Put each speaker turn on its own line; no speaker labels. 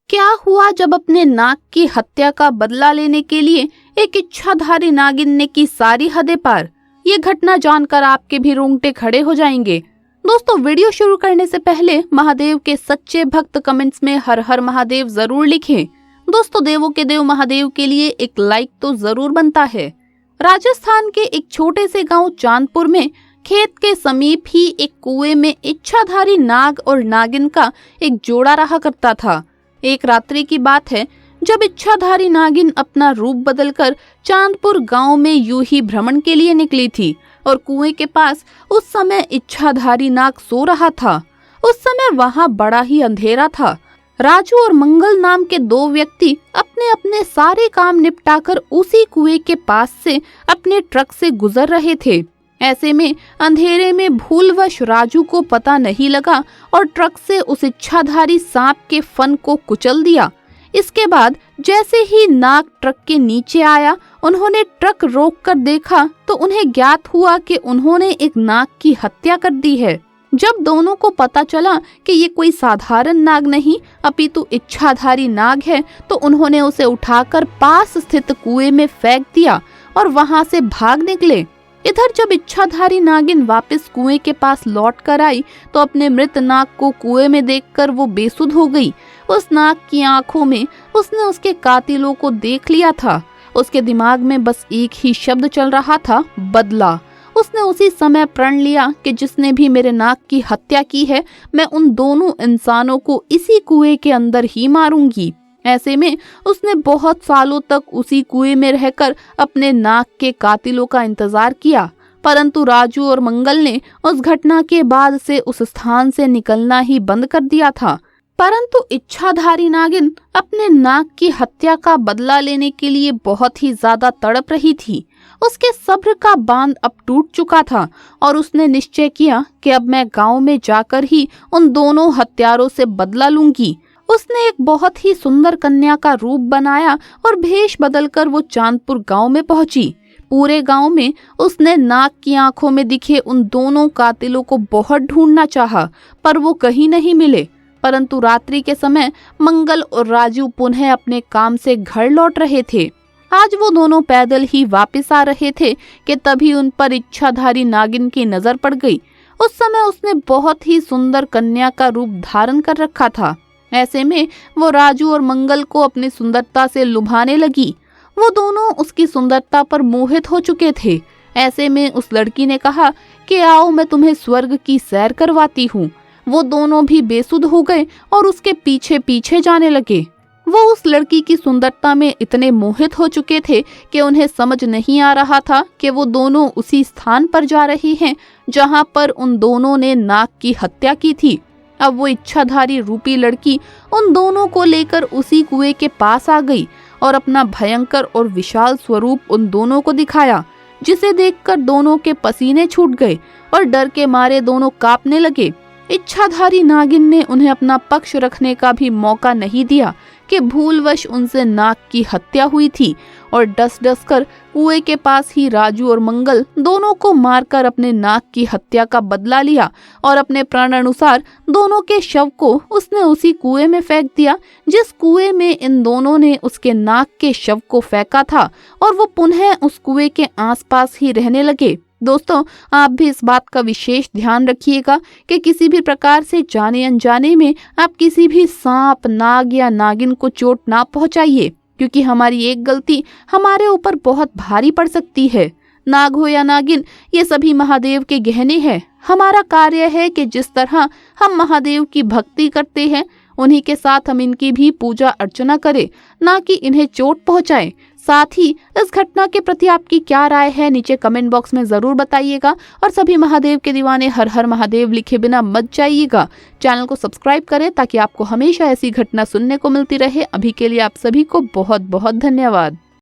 क्या हुआ जब अपने नाग की हत्या का बदला लेने के लिए एक इच्छाधारी नागिन ने की सारी हदें पार। ये घटना जानकर आपके भी रोंगटे खड़े हो जाएंगे। दोस्तों, वीडियो शुरू करने से पहले महादेव के सच्चे भक्त कमेंट्स में हर हर महादेव जरूर लिखें। दोस्तों, देवों के देव महादेव के लिए एक लाइक तो जरूर बनता है। राजस्थान के एक छोटे से गांव चांदपुर में खेत के समीप ही एक कुएं में इच्छाधारी नाग और नागिन का एक जोड़ा रहा करता था। एक रात्रि की बात है जब इच्छाधारी नागिन अपना रूप बदलकर चांदपुर गांव में यूं ही भ्रमण के लिए निकली थी और कुएं के पास उस समय इच्छाधारी नाग सो रहा था। उस समय वहां बड़ा ही अंधेरा था। राजू और मंगल नाम के दो व्यक्ति अपने अपने सारे काम निपटाकर उसी कुएं के पास से अपने ट्रक से गुजर रहे थे। ऐसे में अंधेरे में भूलवश राजू को पता नहीं लगा और ट्रक से उस इच्छाधारी सांप के फन को कुचल दिया। इसके बाद जैसे ही नाग ट्रक के नीचे आया, उन्होंने ट्रक रोककर देखा तो उन्हें ज्ञात हुआ कि उन्होंने एक नाग की हत्या कर दी है। जब दोनों को पता चला कि ये कोई साधारण नाग नहीं अपितु इच्छाधारी नाग है, तो उन्होंने उसे उठाकर पास स्थित कुएं में फेंक दिया और वहां से भाग निकले। इधर जब इच्छाधारी नागिन वापस कुएं के पास लौट कर आई तो अपने मृत नाग को कुएं में देखकर वो बेसुध हो गई। उस नाग की आंखों में उसने उसके कातिलों को देख लिया था। उसके दिमाग में बस एक ही शब्द चल रहा था, बदला। उसने उसी समय प्रण लिया कि जिसने भी मेरे नाग की हत्या की है, मैं उन दोनों इंसानों को इसी कुएं के अंदर ही मारूंगी। ऐसे में उसने बहुत सालों तक उसी कुएं में रहकर अपने नाग के कातिलों का इंतजार किया, परंतु राजू और मंगल ने उस घटना के बाद से उस स्थान से निकलना ही बंद कर दिया था। परंतु इच्छाधारी नागिन अपने नाग की हत्या का बदला लेने के लिए बहुत ही ज्यादा तड़प रही थी। उसके सब्र का बांध अब टूट चुका था और उसने निश्चय किया कि अब मैं गांव में जाकर ही उन दोनों हत्यारों से बदला लूंगी। उसने एक बहुत ही सुंदर कन्या का रूप बनाया और भेष बदलकर वो चांदपुर गांव में पहुंची। पूरे गांव में उसने नाग की आंखों में दिखे उन दोनों कातिलों को बहुत ढूंढना चाहा, पर वो कहीं नहीं मिले। परंतु रात्रि के समय मंगल और राजू पुनः अपने काम से घर लौट रहे थे। आज वो दोनों पैदल ही वापस आ रहे थे कि तभी उन पर इच्छाधारी नागिन की नजर पड़ गई। उस समय उसने बहुत ही सुंदर कन्या का रूप धारण कर रखा था। ऐसे में वो राजू और मंगल को अपनी सुंदरता से लुभाने लगी। वो दोनों उसकी सुंदरता पर मोहित हो चुके थे। ऐसे में उस लड़की ने कहा कि आओ मैं तुम्हें स्वर्ग की सैर करवाती हूँ। वो दोनों भी बेसुध हो गए और उसके पीछे पीछे जाने लगे। वो उस लड़की की सुंदरता में इतने मोहित हो चुके थे कि उन्हें समझ नहीं आ रहा था कि वो दोनों उसी स्थान पर जा रही हैं जहाँ पर उन दोनों ने नाग की हत्या की थी। अब वो इच्छाधारी रूपी लड़की उन दोनों को लेकर उसी कुएं के पास आ गई और अपना भयंकर और विशाल स्वरूप उन दोनों को दिखाया, जिसे देखकर दोनों के पसीने छूट गए और डर के मारे दोनों कांपने लगे। इच्छाधारी नागिन ने उन्हें अपना पक्ष रखने का भी मौका नहीं दिया कि भूलवश उनसे नाग की हत्या हुई थी और डस डस कर कुएं के पास ही राजू और मंगल दोनों को मारकर अपने नाग की हत्या का बदला लिया और अपने प्राण अनुसार दोनों के शव को उसने उसी कुएं में फेंक दिया जिस कुएं में इन दोनों ने उसके नाग के शव को फेंका था, और वो पुनः उस कुएं के आसपास ही रहने लगे। दोस्तों, आप भी इस बात का विशेष ध्यान रखिएगा कि किसी भी प्रकार से जाने अनजाने में आप किसी भी सांप, नाग या नागिन को चोट ना पहुंचाइए, क्योंकि हमारी एक गलती हमारे ऊपर बहुत भारी पड़ सकती है। नाग हो या नागिन, ये सभी महादेव के गहने हैं। हमारा कार्य है कि जिस तरह हम महादेव की भक्ति करते हैं, उन्हीं के साथ हम इनकी भी पूजा अर्चना करें, ना कि इन्हें चोट पहुंचाएं। साथ ही इस घटना के प्रति आपकी क्या राय है, नीचे कमेंट बॉक्स में जरूर बताइएगा। और सभी महादेव के दीवाने हर हर महादेव लिखे बिना मत जाइएगा। चैनल को सब्सक्राइब करें ताकि आपको हमेशा ऐसी घटना सुनने को मिलती रहे। अभी के लिए आप सभी को बहुत बहुत धन्यवाद।